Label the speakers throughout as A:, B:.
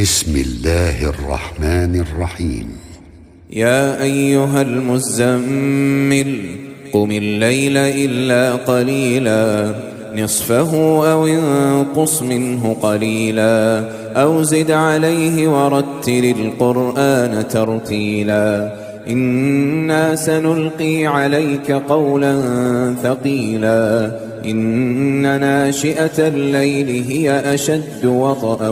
A: بسم الله الرحمن الرحيم.
B: يا أيها المزمل قم الليل إلا قليلا نصفه أو انقص منه قليلا أو زد عليه ورتل القرآن ترتيلا إنا سنلقي عليك قولا ثقيلا إن ناشئة الليل هي أشد وطئا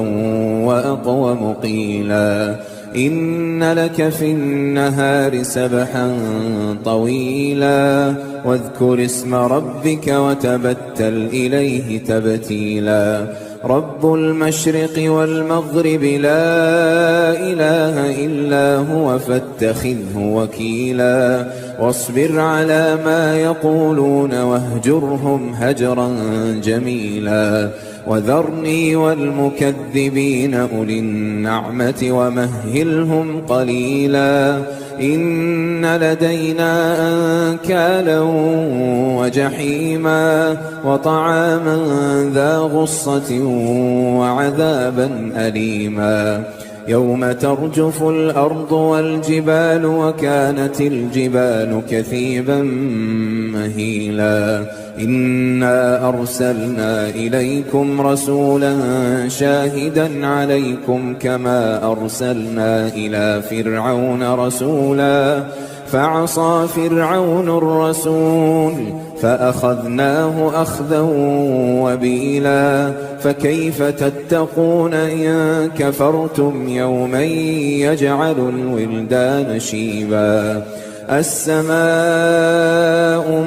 B: وأقوم قيلا إن لك في النهار سبحا طويلا واذكر اسم ربك وتبتل إليه تبتيلا رب المشرق والمغرب لا إله إلا هو فاتخذه وكيلا واصبر على ما يقولون واهجرهم هجرا جميلا وذرني والمكذبين أولي النعمة ومهلهم قليلا إن لدينا أنكالا وجحيما وطعاما ذا غصة وعذابا أليما يوم ترجف الأرض والجبال وكانت الجبال كثيبا مهيلا إنا أرسلنا إليكم رسولا شاهدا عليكم كما أرسلنا إلى فرعون رسولا فعصى فرعون الرسول فأخذناه أخذا وبيلا فكيف تتقون إن كفرتم يوما يجعل الولدان شيبا السماء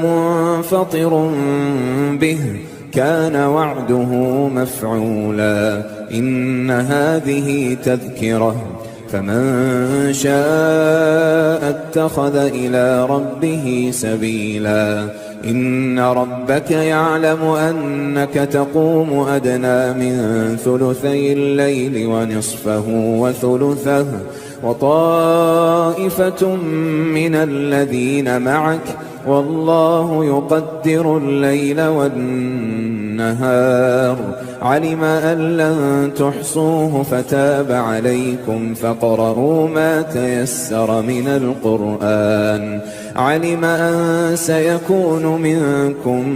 B: منفطر به كان وعده مفعولا إن هذه تذكرة فمن شاء اتخذ إلى ربه سبيلا إن ربك يعلم أنك تقوم أدنى من ثلثي الليل ونصفه وثلثه وطائفة من الذين معك والله يقدر الليل والنهار علم أن لن تحصوه فتاب عليكم فاقرؤوا ما تيسر من القرآن علم أن سيكون منكم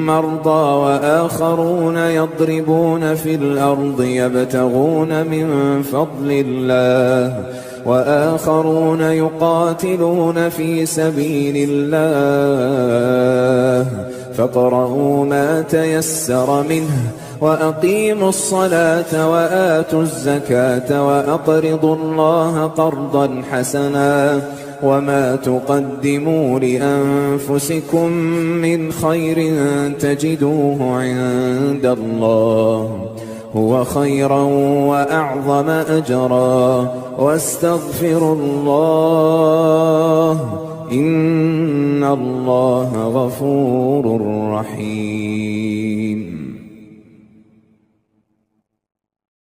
B: مرضى وآخرون يضربون في الأرض يبتغون من فضل الله وآخرون يقاتلون في سبيل الله فاقرؤوا ما تيسر منه وأقيموا الصلاة وآتوا الزكاة وأقرضوا الله قرضا حسنا وما تقدموا لأنفسكم من خير تجدوه عند الله هو خيرا وأعظم أجرا واستغفروا الله إن الله غفور رحيم.